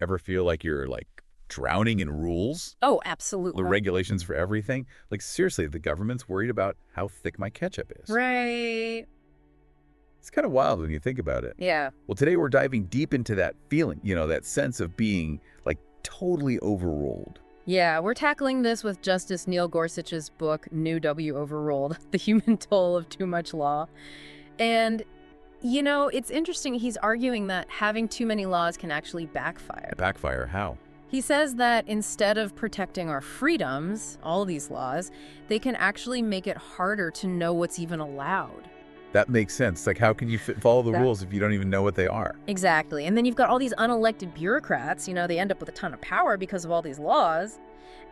Ever feel like you're, like, drowning in rules? Oh, The absolutely. regulations for everything? Like, seriously, the government's worried about how thick my ketchup is. Right. It's kind of wild when you think about it. Yeah. Well, today we're diving deep into that feeling, that sense of being, like, totally overruled. Yeah, we're tackling this with Justice Neil Gorsuch's book, New W Overruled, The Human Toll of Too Much Law. And, it's interesting. He's arguing that having too many laws can actually backfire. Backfire, how? He says that instead of protecting our freedoms, all these laws, they can actually make it harder to know what's even allowed. That makes sense. Like, how can you follow the That- rules if you don't even know what they are? Exactly. And then you've got all these unelected bureaucrats, they end up with a ton of power because of all these laws.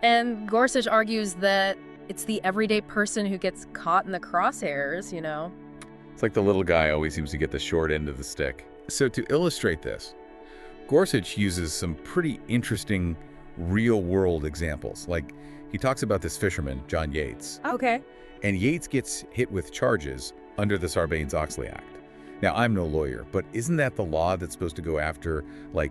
And Gorsuch argues that it's the everyday person who gets caught in the crosshairs. It's like the little guy always seems to get the short end of the stick. So to illustrate this, Gorsuch uses some pretty interesting real-world examples. Like, he talks about this fisherman, John Yates, Okay. and Yates gets hit with charges under the Sarbanes-Oxley Act. Now, I'm no lawyer, but isn't that the law that's supposed to go after, like,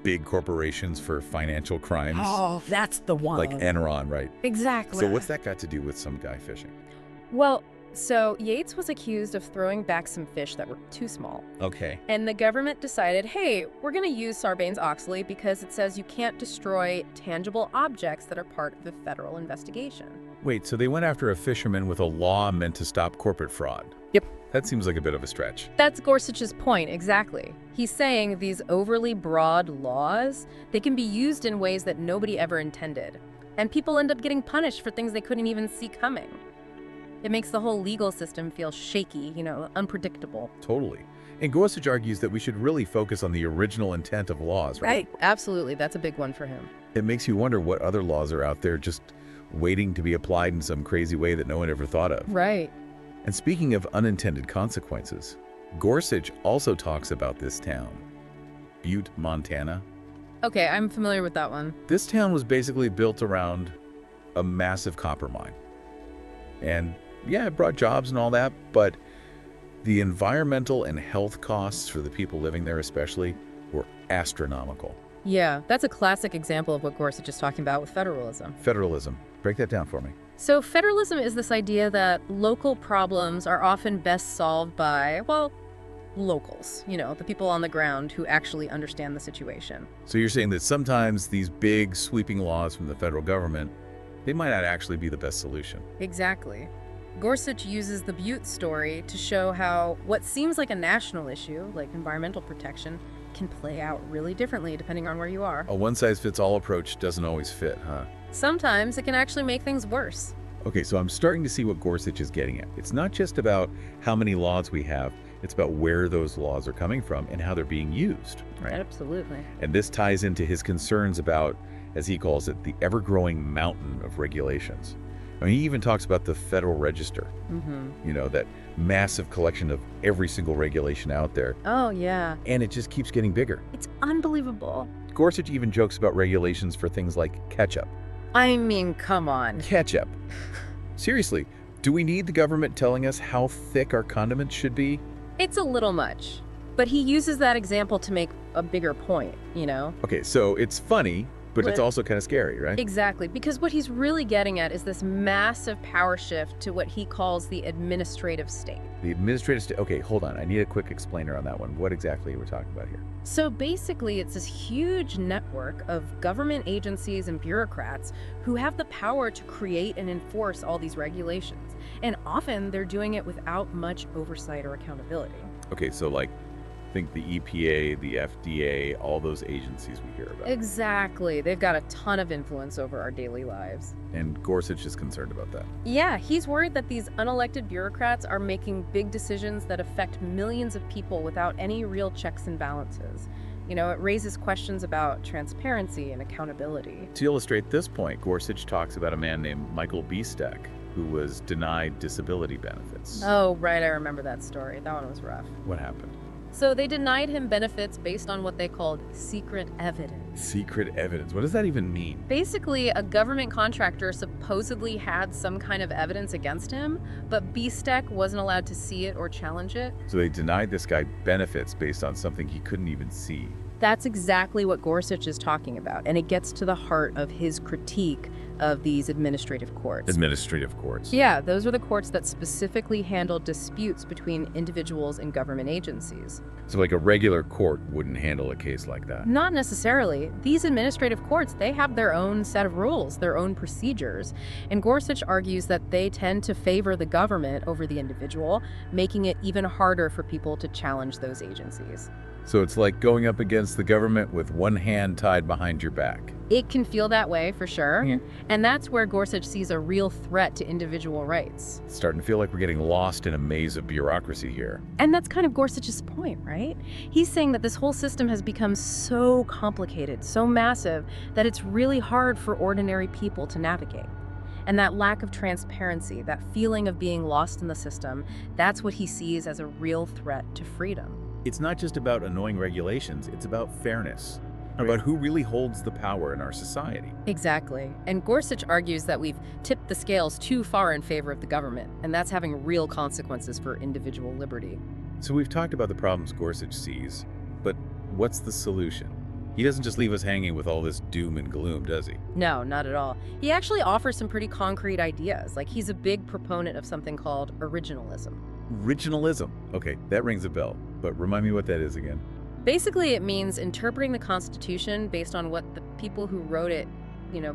big corporations for financial crimes? Oh, that's the one. Like Enron, right? Exactly. So what's that got to do with some guy fishing? Well, so Yates was accused of throwing back some fish that were too small. Okay. And the government decided, hey, we're going to use Sarbanes-Oxley because it says you can't destroy tangible objects that are part of a federal investigation. Wait, so they went after a fisherman with a law meant to stop corporate fraud? Yep. That seems like a bit of a stretch. That's Gorsuch's point, exactly. He's saying these overly broad laws, they can be used in ways that nobody ever intended. And people end up getting punished for things they couldn't even see coming. It makes the whole legal system feel shaky, unpredictable. Totally. And Gorsuch argues that we should really focus on the original intent of laws, right? Absolutely. That's a big one for him. It makes you wonder what other laws are out there just waiting to be applied in some crazy way that no one ever thought of. Right. And speaking of unintended consequences, Gorsuch also talks about this town, Butte, Montana. Okay, I'm familiar with that one. This town was basically built around a massive copper mine. And yeah, it brought jobs and all that, but the environmental and health costs for the people living there especially were astronomical. Yeah, that's a classic example of what Gorsuch is talking about with federalism. Federalism. Break that down for me. So federalism is this idea that local problems are often best solved by, well, locals, the people on the ground who actually understand the situation. So you're saying that sometimes these big sweeping laws from the federal government, they might not actually be the best solution. Exactly. Gorsuch uses the Butte story to show how what seems like a national issue, like environmental protection, can play out really differently depending on where you are. A one-size-fits-all approach doesn't always fit, huh? Sometimes it can actually make things worse. Okay, so I'm starting to see what Gorsuch is getting at. It's not just about how many laws we have, it's about where those laws are coming from and how they're being used, right? Absolutely. And this ties into his concerns about, as he calls it, the ever-growing mountain of regulations. I mean, he even talks about the Federal Register, that massive collection of every single regulation out there. Oh, yeah. And it just keeps getting bigger. It's unbelievable. Gorsuch even jokes about regulations for things like ketchup. I mean, come on. Ketchup. Seriously, do we need the government telling us how thick our condiments should be? It's a little much. But he uses that example to make a bigger point, Okay, so it's funny, but it's But- also kind of scary, right? Exactly, because what he's really getting at is this massive power shift to what he calls the administrative state. The administrative state. Okay, hold on. I need a quick explainer on that one. What exactly are we talking about here? So basically, it's this huge network of government agencies and bureaucrats who have the power to create and enforce all these regulations. And often they're doing it without much oversight or accountability. Okay, so like, think the EPA, the FDA, all those agencies we hear about. Exactly. They've got a ton of influence over our daily lives. And Gorsuch is concerned about that. Yeah, he's worried that these unelected bureaucrats are making big decisions that affect millions of people without any real checks and balances. It raises questions about transparency and accountability. To illustrate this point, Gorsuch talks about a man named Michael Biestek, who was denied disability benefits. Oh, right, I remember that story. That one was rough. What happened? So they denied him benefits based on what they called secret evidence. Secret evidence. What does that even mean? Basically, a government contractor supposedly had some kind of evidence against him, but Biestek wasn't allowed to see it or challenge it. So they denied this guy benefits based on something he couldn't even see. That's exactly what Gorsuch is talking about, and it gets to the heart of his critique of these administrative courts. Administrative courts. Yeah, those are the courts that specifically handle disputes between individuals and government agencies. So like a regular court wouldn't handle a case like that. Not necessarily. These administrative courts, they have their own set of rules, their own procedures. And Gorsuch argues that they tend to favor the government over the individual, making it even harder for people to challenge those agencies. So it's like going up against the government with one hand tied behind your back. It can feel that way, for sure. Yeah. And that's where Gorsuch sees a real threat to individual rights. It's starting to feel like we're getting lost in a maze of bureaucracy here. And that's kind of Gorsuch's point, right? He's saying that this whole system has become so complicated, so massive, that it's really hard for ordinary people to navigate. And that lack of transparency, that feeling of being lost in the system, that's what he sees as a real threat to freedom. It's not just about annoying regulations, it's about fairness, about who really holds the power in our society. Exactly. And Gorsuch argues that we've tipped the scales too far in favor of the government, and that's having real consequences for individual liberty. So we've talked about the problems Gorsuch sees, but what's the solution? He doesn't just leave us hanging with all this doom and gloom, does he? No, not at all. He actually offers some pretty concrete ideas. Like, he's a big proponent of something called originalism. Originalism. Okay, that rings a bell, but remind me what that is again. Basically, it means interpreting the Constitution based on what the people who wrote it,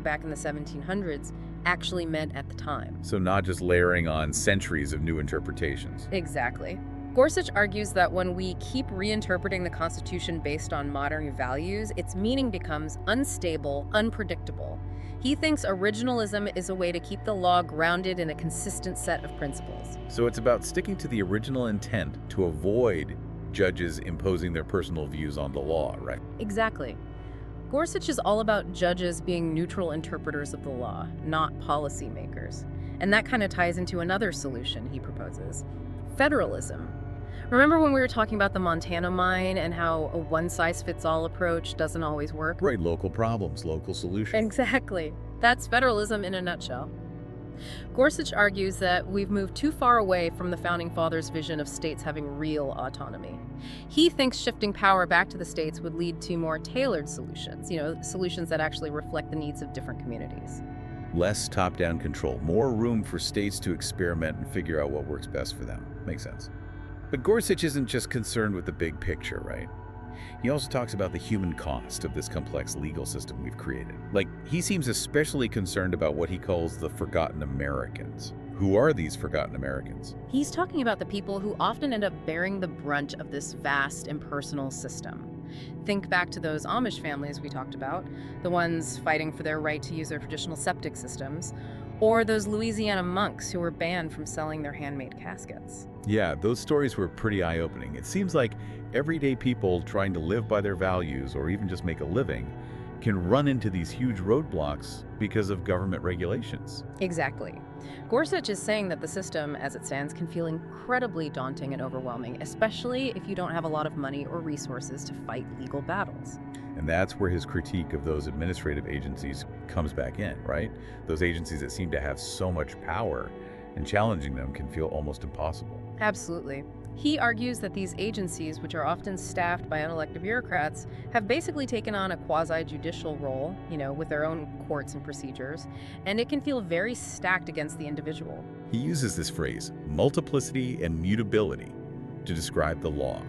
back in the 1700s, actually meant at the time. So not just layering on centuries of new interpretations. Exactly. Gorsuch argues that when we keep reinterpreting the Constitution based on modern values, its meaning becomes unstable, unpredictable. He thinks originalism is a way to keep the law grounded in a consistent set of principles. So it's about sticking to the original intent to avoid judges imposing their personal views on the law, right? Exactly. Gorsuch is all about judges being neutral interpreters of the law, not policymakers. And that kind of ties into another solution he proposes: federalism. Remember when we were talking about the Montana mine and how a one-size-fits-all approach doesn't always work? Right, local problems, local solutions. Exactly. That's federalism in a nutshell. Gorsuch argues that we've moved too far away from the Founding Fathers' vision of states having real autonomy. He thinks shifting power back to the states would lead to more tailored solutions, solutions that actually reflect the needs of different communities. Less top-down control, more room for states to experiment and figure out what works best for them. Makes sense. But Gorsuch isn't just concerned with the big picture, right? He also talks about the human cost of this complex legal system we've created. Like, he seems especially concerned about what he calls the forgotten Americans. Who are these forgotten Americans? He's talking about the people who often end up bearing the brunt of this vast impersonal system. Think back to those Amish families we talked about, the ones fighting for their right to use their traditional septic systems, or those Louisiana monks who were banned from selling their handmade caskets. Yeah, those stories were pretty eye-opening. It seems like everyday people trying to live by their values or even just make a living can run into these huge roadblocks because of government regulations. Exactly. Gorsuch is saying that the system, as it stands, can feel incredibly daunting and overwhelming, especially if you don't have a lot of money or resources to fight legal battles. And that's where his critique of those administrative agencies comes back in, right? Those agencies that seem to have so much power, and challenging them can feel almost impossible. Absolutely. He argues that these agencies, which are often staffed by unelected bureaucrats, have basically taken on a quasi-judicial role, with their own courts and procedures, and it can feel very stacked against the individual. He uses this phrase, multiplicity and mutability, to describe the law.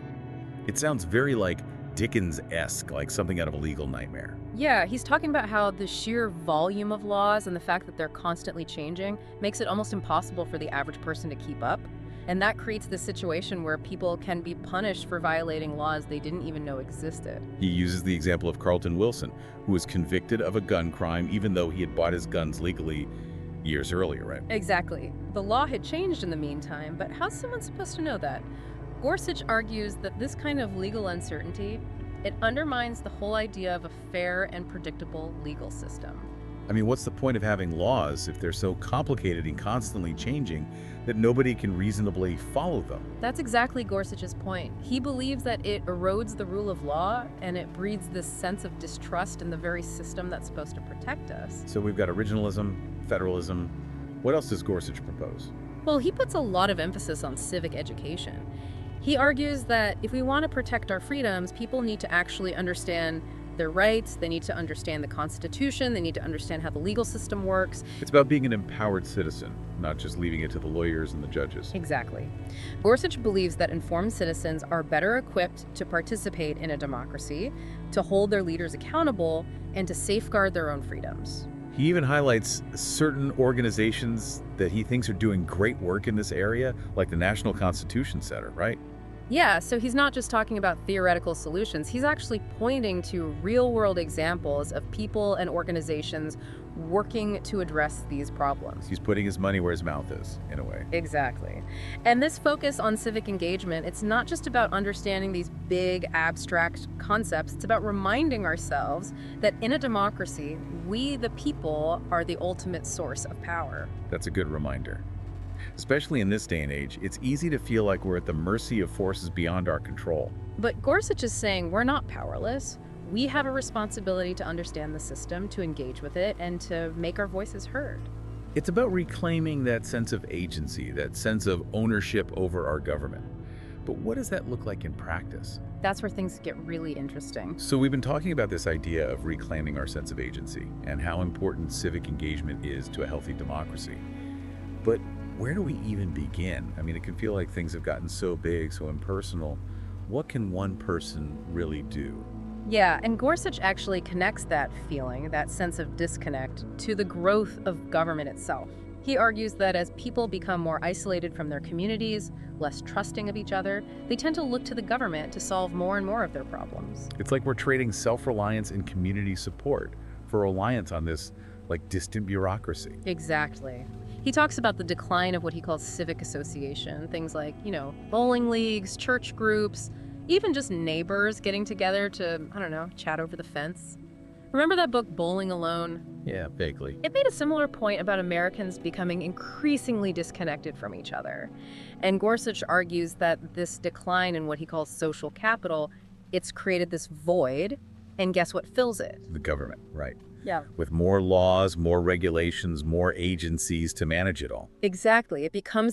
It sounds very like Dickens-esque, like something out of a legal nightmare. Yeah, he's talking about how the sheer volume of laws and the fact that they're constantly changing makes it almost impossible for the average person to keep up. And that creates this situation where people can be punished for violating laws they didn't even know existed. He uses the example of Carlton Wilson, who was convicted of a gun crime even though he had bought his guns legally years earlier, right? Exactly. The law had changed in the meantime, but how's someone supposed to know that? Gorsuch argues that this kind of legal uncertainty, it undermines the whole idea of a fair and predictable legal system. I mean, what's the point of having laws if they're so complicated and constantly changing that nobody can reasonably follow them? That's exactly Gorsuch's point. He believes that it erodes the rule of law and it breeds this sense of distrust in the very system that's supposed to protect us. So we've got originalism, federalism. What else does Gorsuch propose? Well, he puts a lot of emphasis on civic education. He argues that if we want to protect our freedoms, people need to actually understand their rights, they need to understand the Constitution, they need to understand how the legal system works. It's about being an empowered citizen, not just leaving it to the lawyers and the judges. Exactly. Gorsuch believes that informed citizens are better equipped to participate in a democracy, to hold their leaders accountable, and to safeguard their own freedoms. He even highlights certain organizations that he thinks are doing great work in this area, like the National Constitution Center, right? Yeah, so he's not just talking about theoretical solutions, he's actually pointing to real-world examples of people and organizations working to address these problems. He's putting his money where his mouth is, in a way. Exactly. And this focus on civic engagement, it's not just about understanding these big, abstract concepts, it's about reminding ourselves that in a democracy, we, the people, are the ultimate source of power. That's a good reminder. Especially in this day and age, it's easy to feel like we're at the mercy of forces beyond our control. But Gorsuch is saying we're not powerless. We have a responsibility to understand the system, to engage with it, and to make our voices heard. It's about reclaiming that sense of agency, that sense of ownership over our government. But what does that look like in practice? That's where things get really interesting. So we've been talking about this idea of reclaiming our sense of agency and how important civic engagement is to a healthy democracy. But where do we even begin? I mean, it can feel like things have gotten so big, so impersonal. What can one person really do? Yeah, and Gorsuch actually connects that feeling, that sense of disconnect, to the growth of government itself. He argues that as people become more isolated from their communities, less trusting of each other, they tend to look to the government to solve more and more of their problems. It's like we're trading self-reliance and community support for reliance on this, like, distant bureaucracy. Exactly. He talks about the decline of what he calls civic association, things like, bowling leagues, church groups, even just neighbors getting together to, chat over the fence. Remember that book, Bowling Alone? Yeah, vaguely. It made a similar point about Americans becoming increasingly disconnected from each other. And Gorsuch argues that this decline in what he calls social capital, it's created this void, and guess what fills it? The government, right. Yeah. With more laws, more regulations, more agencies to manage it all. Exactly. It becomes